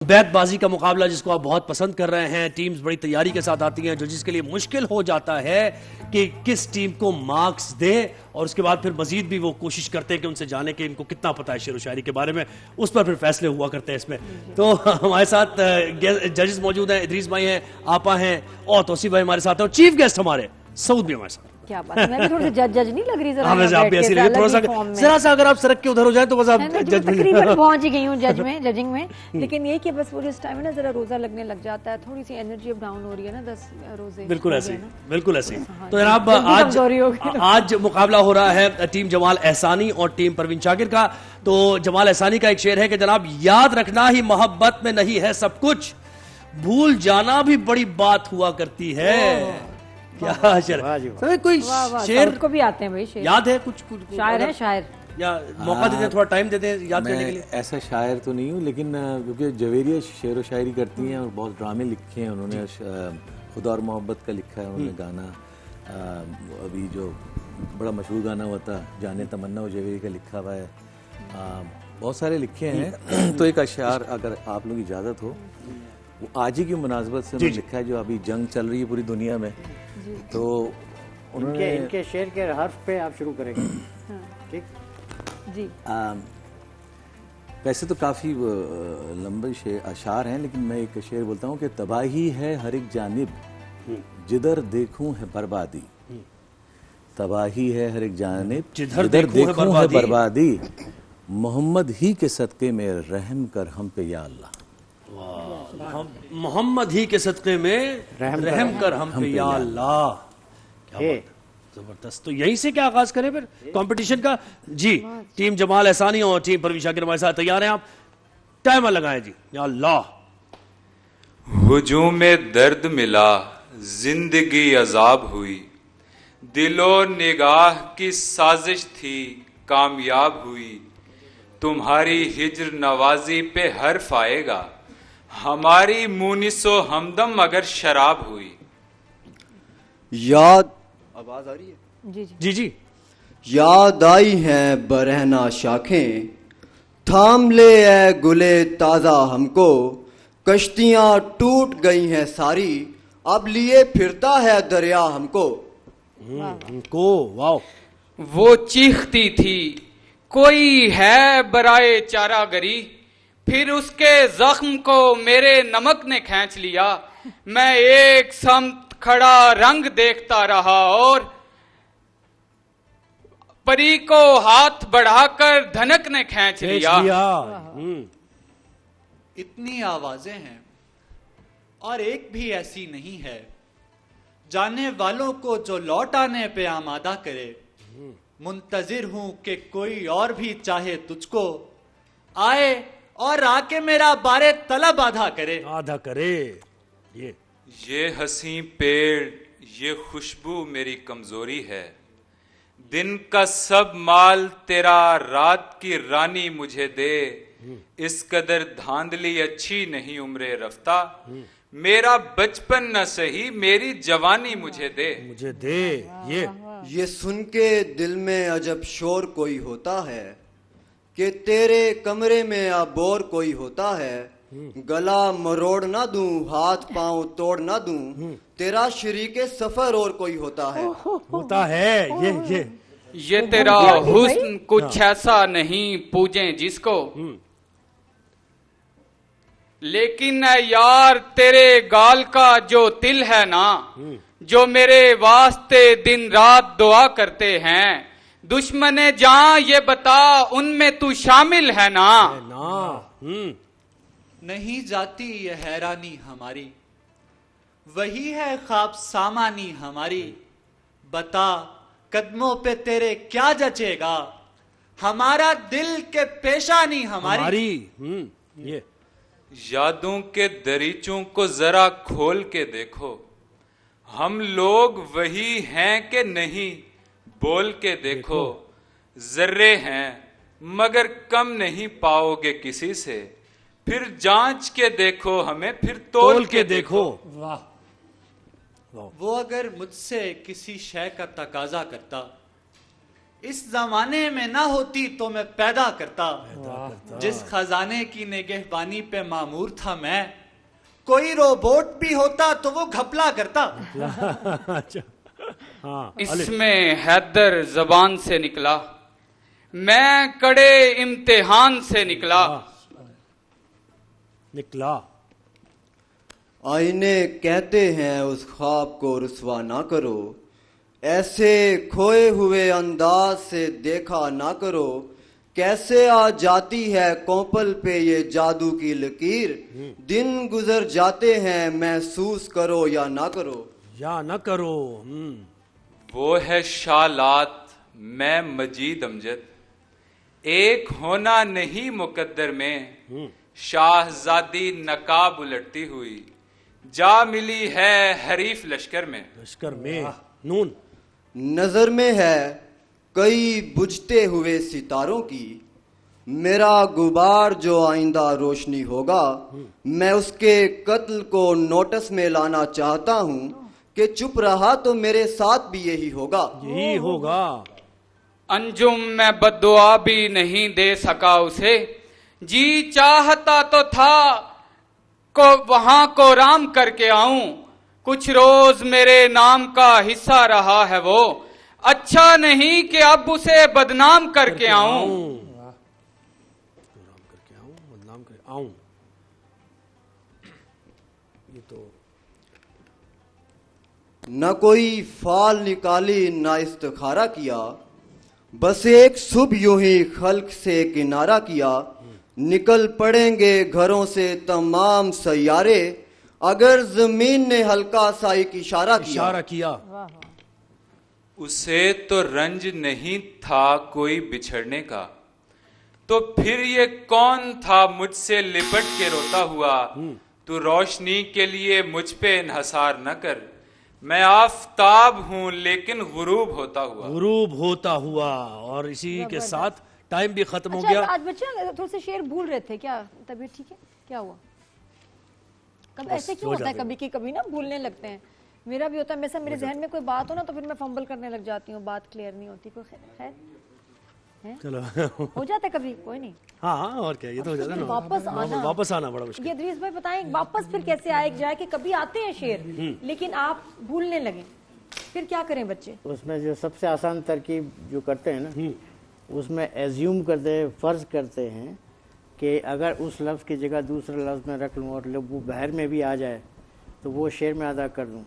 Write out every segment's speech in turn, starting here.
बैतबाजी का मुकाबला जिसको आप बहुत पसंद कर रहे हैं, टीम्स बड़ी तैयारी के साथ आती हैं, जो जिसके लिए मुश्किल हो जाता है कि किस टीम को मार्क्स दे, और उसके बाद फिर मजीद भी वो कोशिश करते हैं कि उनसे जाने के इनको कितना पता है शेर व शायरी के बारे में, उस पर फिर फैसले हुआ करते हैं इसमें। तो हमारे साथ जजेस मौजूद हैं, इदरीस भाई हैं, आपा हैं और तौसीफ भाई हमारे साथ हैं, और चीफ गेस्ट हमारे सऊद भी हमारे साथ। क्या बात है, मैं भी थोड़ी सी जज नहीं लग रही हाँ, वैसे आप भी ऐसी लगी, थोड़ा सा अगर आप सड़क के उधर हो जाए तो बस आप जज तकरीबन पहुंच ही गई हूँ जजिंग में। लेकिन ये कि बस वो जिस टाइम है ना जरा रोजा लगने लग जाता है, थोड़ी सी एनर्जी अब डाउन हो रही है ना, 10 रोजे बिल्कुल ऐसे बिल्कुल ऐसे। तो जनाब आज मुकाबला हो रहा है टीम जमाल एहसानी और टीम परवीन शाकिर का। तो जमाल एहसानी का एक शेर है कि जनाब, याद रखना ही मोहब्बत में नहीं है सब कुछ, भूल जाना भी बड़ी बात हुआ करती है। क्या शेर है? कोई शेर को भी आते हैं भाई, शेर याद है? कुछ शायर है, शायर या मौका देते हैं, थोड़ा टाइम देते हैं याद करने के लिए। ऐसा शायर तो नहीं हूँ, लेकिन क्योंकि जवेरिया शेर व शायरी करती हैं और बहुत ड्रामे लिखे हैं उन्होंने, खुदा और मोहब्बत का लिखा है उन्होंने गाना, अभी जो बड़ा मशहूर गाना हुआ था जाने तमन्ना, वो जवेरी का लिखा हुआ है, बहुत सारे लिखे हैं। तो एक अशार अगर आप लोग इजाज़त हो, वो आज ही की मुनासबत से उन्होंने लिखा है, जो अभी जंग चल रही है पूरी दुनिया में, तो उन्होंने इनके शेर के हर्फ पे आप शुरू करेंगे। ठीक जी। वैसे तो काफ़ी लंबे अशार हैं, लेकिन मैं एक शेर बोलता हूँ कि तबाही है हर एक जानिब, जिधर देखूं है बर्बादी, तबाही है हर एक जानिब, जिधर देखूं है बर्बादी, मोहम्मद ही के सदक़े में रहम कर हम पे या अल्लाह। मोहम्मद ही के सदक़े में रहम कर हम पे या अल्लाह। क्या जबरदस्त। तो यहीं से क्या आगाज करें फिर कंपटीशन का? जी, टीम जमाल एहसानी और टीम परवीन शाकिर हमारे साथ तैयार हैं। आप टाइमर लगाएं जी। या अल्लाह। हुजूम दर्द मिला, जिंदगी अजाब हुई, दिलो निगाह की साजिश थी कामयाब हुई, तुम्हारी हिज्र नवाजी पे हर्फ आएगा, हमारी मुनिसो हमदम मगर शराब हुई। याद, आवाज आ रही है? जी जी जी। याद आई हैं बरहना शाखें, थाम ले ए गुले ताजा हमको, कश्तियां टूट गई हैं सारी, अब लिए फिरता है दरिया हमको। वाह। वो चीखती थी कोई है बराए चारागरी, फिर उसके जख्म को मेरे नमक ने खींच लिया, मैं एक समत खड़ा रंग देखता रहा और परी को हाथ बढ़ाकर धनक ने खींच लिया। इतनी आवाजें हैं और एक भी ऐसी नहीं है, जाने वालों को जो लौट आने पे आमादा करे, मुंतजिर हूं कि कोई और भी चाहे तुझको, आए और आके मेरा बारे तलब आधा करे। ये हंसी पेड़, ये खुशबू मेरी कमजोरी है, दिन का सब माल तेरा रात की रानी मुझे दे, इस कदर धांधली अच्छी नहीं उम्रे रफ्ता, मेरा बचपन न सही मेरी जवानी मुझे दे। ये सुन के दिल में अजब शोर कोई होता है, कि तेरे कमरे में अबोर कोई होता है, गला मरोड़ ना दूं हाथ पांव तोड़ ना दूं, तेरा शरीके सफर और कोई होता है। ये तेरा हुस्न कुछ ऐसा नहीं पूजे जिसको, लेकिन यार तेरे गाल का जो तिल है ना, जो मेरे वास्ते दिन रात दुआ करते हैं, दुश्मने जान ये बता उनमें तू शामिल है ना। नहीं जाती ये हैरानी हमारी, वही है ख्वाब सामानी हमारी, बता कदमों पे तेरे क्या जचेगा, हमारा दिल के पेशानी हमारी। ये यादों के दरीचों को जरा खोल के देखो, हम लोग वही हैं कि नहीं बोल के देखो, जर्रे हैं मगर कम नहीं पाओगे किसी से, फिर जांच के देखो हमें फिर तोल के देखो। वाह। वो अगर मुझसे किसी शय का तकाजा करता, इस जमाने में ना होती तो मैं पैदा करता। जिस खजाने की निगहबानी पे मामूर था मैं, कोई रोबोट भी होता तो वो घपला करता। अच्छा, हाँ, इसमें हैदर जबान से निकला, मैं कड़े इम्तिहान से निकला। निकला। आईने कहते हैं उस ख्वाब को रुसवा ना करो, ऐसे खोए हुए अंदाज से देखा ना करो, कैसे आ जाती है कोपल पे ये जादू की लकीर, दिन गुजर जाते हैं महसूस करो या ना करो। या ना करो। वो है शालात, मैं मजीद अमजद, एक होना नहीं मुकद्दर में, शाहजादी नकाब उलटती हुई जा मिली है हरीफ लश्कर में। लश्कर में नून। नजर में है कई बुझते हुए सितारों की, मेरा गुबार जो आइंदा रोशनी होगा, मैं उसके कत्ल को नोटिस में लाना चाहता हूँ कि चुप रहा तो मेरे साथ भी यही होगा। यही होगा। अंजुम में बद्दुआ भी नहीं दे सका उसे, जी चाहता तो था को वहां को राम करके आऊं, कुछ रोज मेरे नाम का हिस्सा रहा है वो, अच्छा नहीं कि अब उसे बदनाम करके आऊं। बदनाम करके आऊं। ये तो न कोई फाल निकाली न इस्तिखारा किया, बस एक सुबह यूं ही खल्क से किनारा किया, निकल पड़ेंगे घरों से तमाम सैयारे, अगर जमीन ने हल्का सा एक इशारा किया। उसे तो रंज नहीं था कोई बिछड़ने का, तो फिर ये कौन था मुझसे लिपट के रोता हुआ, तू रोशनी के लिए मुझ पे इन्हसार न कर, मैं आफताब हूं लेकिन गुरूब होता हुआ। गुरूब होता हुआ। और इसी के साथ टाइम भी खत्म हो अच्छा, गया। आज बच्चे थोड़े से शेर भूल रहे थे क्या? तबीयत ठीक है? क्या हुआ? कब ऐसे क्यों होता है कभी कि कभी ना भूलने लगते हैं? मेरा भी होता है, वैसे मेरे जहन में कोई बात हो ना तो फिर मैं फंबल करने लग जाती हूँ, बात क्लियर नहीं होती। कोई खैर चलो हो जाता है कभी, कोई नहीं। हाँ, और क्या, ये तो हो जाता है ना। वापस आना बड़ा मुश्किल। ये इदरीस भाई बताएं, वापस फिर कैसे आए जाए कि कभी आते हैं शेर लेकिन आप भूलने लगे, फिर क्या करें बच्चे? उसमें जो सबसे आसान तरकीब जो करते हैं ना, उसमें एज्यूम करते हैं, फर्ज करते हैं कि अगर उस लफ्ज़ की जगह दूसरे लफ्ज़ में रख लूँ और वो बहर में भी आ जाए तो वो शेर में अदा कर दूँ,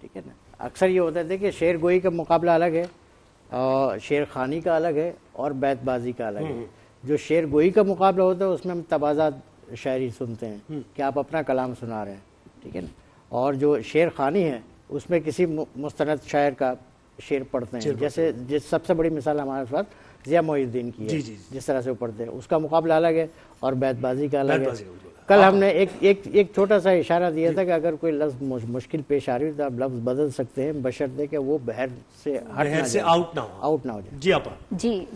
ठीक है ना। अक्सर ये होता है, देखिए शेर गोई का मुकाबला अलग है और शेर खानी का अलग है और बैतबाजी का अलग है। जो शेर गोई का मुकाबला होता है उसमें हम तबाजा शायरी सुनते हैं कि आप अपना कलाम सुना रहे हैं, ठीक है ना। और जो शेर खानी है उसमें किसी मुस्तनद शायर का शेर पढ़ते हैं, जैसे जिस सबसे बड़ी मिसाल हमारे पास ज़िया मोइनुद्दीन की है, जिस तरह से वो पढ़ते हैं उसका मुकाबला अलग है और बैतबाजी का अलग है। कल हमने एक छोटा सा इशारा दिया था कि अगर कोई लफ्ज़ मुश्किल पेश आ रही है तो आप लफ्ज़ बदल सकते हैं, बशर्ते कि वो बहर से आउट ना हो जाए। जी आपा जी,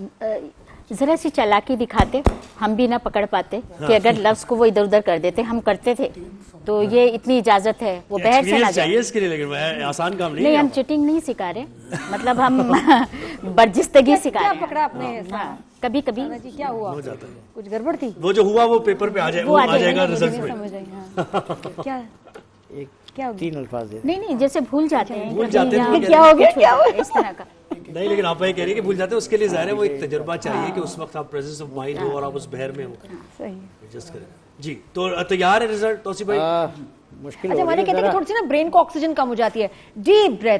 जरा सी चालाकी दिखाते, हम भी ना पकड़ पाते कि अगर लफ्ज को वो इधर उधर कर देते, हम करते थे तो ये इतनी इजाजत है वो बहर से ना जाए। इसके लिए लेकिन आसान काम नहीं है। हम चीटिंग नहीं सिखा रहे, मतलब हम बर्जिस्तगी सिखा रहे हैं। पकड़ा आपने? कभी कभी जी क्या हुआ? कुछ गड़बड़ थी? वो जो हुआ वो पेपर पे आ जाएगा रिजल्ट में। समझ आई। क्या क्या 3 अल्फाज नहीं, जैसे भूल जाते हैं, क्या हो गया इस तरह का नहीं, लेकिन आप ये कह रही है कि भूल जाते हैं, उसके लिए ज़ाहिर है वो एक तजुर्बा चाहिए कि उस वक्त आप प्रेजेंस ऑफ माइंड हो और आप उस बहर में हो। सही एडजस्ट करें जी। तो तैयार है रिजल्ट तौसीफ भाई? मुश्किल अच्छा, हमारे कहते हैं कि थोड़ी सी ना ब्रेन को ऑक्सीजन कम हो जाती है, डीप ब्रेथ।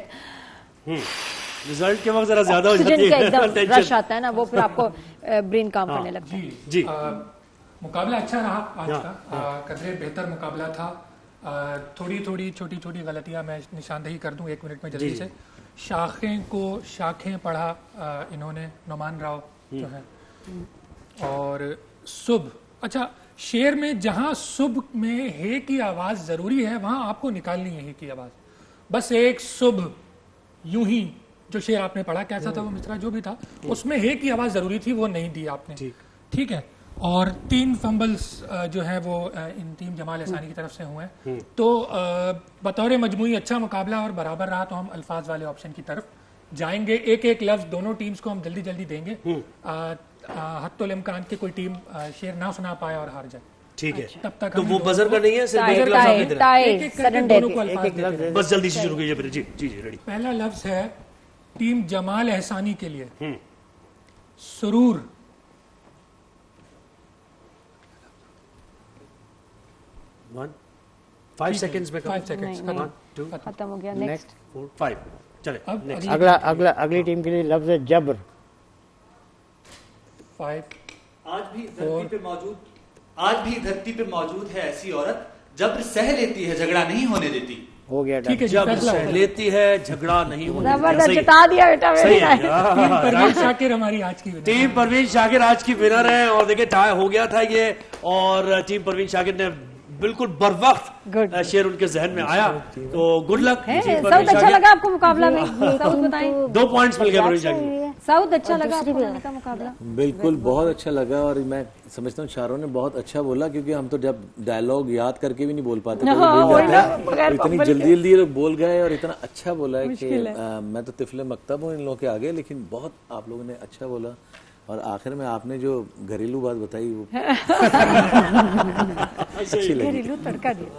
रिजल्ट के वक्त जरा ज्यादा हो जाती है, एकदम रश आता है ना, वो फिर आपको ब्रेन काम करने लगता है। जी मुकाबला अच्छा रहा आज का, कदरे बेहतर मुकाबला था। थोड़ी छोटी छोटी गलतियां मैं निशानदेही कर दूं 1 मिनट में जल्दी से। शाखें पढ़ा इन्होंने, नोमान राव जो है, और सुब। अच्छा, शेर में जहां सुब में हे की आवाज जरूरी है वहां आपको निकालनी है हे की आवाज, बस एक सुब यूं ही जो शेर आपने पढ़ा, कैसा था वो मिसरा जो भी था, उसमें हे की आवाज जरूरी थी, वो नहीं दी आपने, ठीक है। और 3 फंबल्स जो है वो इंतीम जमाल एहसानी की तरफ से हुए हैं। तो बतौर मजमूई अच्छा मुकाबला और बराबर रहा, तो हम अल्फाज वाले ऑप्शन की तरफ जाएंगे, एक एक लफ्ज दोनों टीम्स को हम जल्दी जल्दी देंगे। हत्तुल इम्कान की कोई टीम शेर ना सुना पाए और हार जाए। ठीक है, तब तक तो हम वो बजर का नहीं है, सिर्फ एक लफ्ज टाई आपने देना है। टाई एक-एक करके सडन दोनों डेथ को अल्फाज देते रहें। बस जल्दी से शुरू कीजिए फिर। जी जी जी, रेडी। पहला लफ्ज है टीम जमाल एहसानी के लिए सुरूर। 5 सेकंड्स में 5 सेकंड्स नहीं, One, two, खत्म हो गया। नेक्स्ट 4, 5 चले। अब Next. अगली टीम के लिए लफ्ज है जब्र। 5 आज भी धरती पे मौजूद है ऐसी औरत जब्र सह लेती है, झगड़ा नहीं होने देती। हो गया ठीक है जी, जब फैसला सह हो गया। लेती है झगड़ा नहीं होने देती। जबरदस्त सही है। जिता दिया बेटा सही मेरे है। टीम परवीन शाकिर हमारी आज की winner। टीम परवीन शाकिर आज की विनर है और देखिए टाई हो गया था ये, और टीम परवीन शाकिर ने बिल्कुल बर Good. वक्त शेर उनके जहन में आया, तो गुड लक। है साउथ अच्छा लगा आपको मुकाबला में? साउथ बताएं। 2 पॉइंट्स मिल गए परवीन शाकिर। साउथ अच्छा लगा आपको होने का मुकाबला? बिल्कुल बहुत अच्छा लगा, और मैं समझता हूँ शारों ने बहुत अच्छा बोला, क्योंकि हम तो जब डायलॉग याद करके भी नहीं बोल पाते, कभी भूल जाते हैं। इतनी जल्दी जल्दी ये लोग बोल गए और इतना अच्छा बोला है कि मैं तो तिफले मकतब हूँ इन लोगों के आगे, लेकिन बहुत आप लोगों ने अच्छा बोला, और आखिर में आपने जो घरेलू बात बताई वो अच्छी लगी। घरेलू तड़का दिया।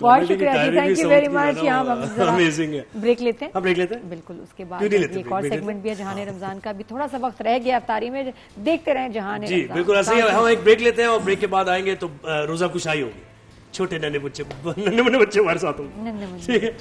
बहुत शुक्रिया जी, थैंक यू वेरी मच। यहाँ अमेजिंग है। ब्रेक लेते हैं। हम ब्रेक लेते हैं। बिल्कुल, उसके बाद क्यों नहीं लेते एक और break? सेगमेंट भी है जहान रमजान का, भी थोड़ा सा वक्त रह गया अफ्तारी में, देखते रहें जहान जी बिल्कुल ऐसे ही है। हम एक ब्रेक लेते हैं और ब्रेक के बाद आएंगे तो रोजा कुशाई होगी। छोटे नन्हे बच्चे हमारे साथ होंगे। नन्हे मुन्ने। ठीक है,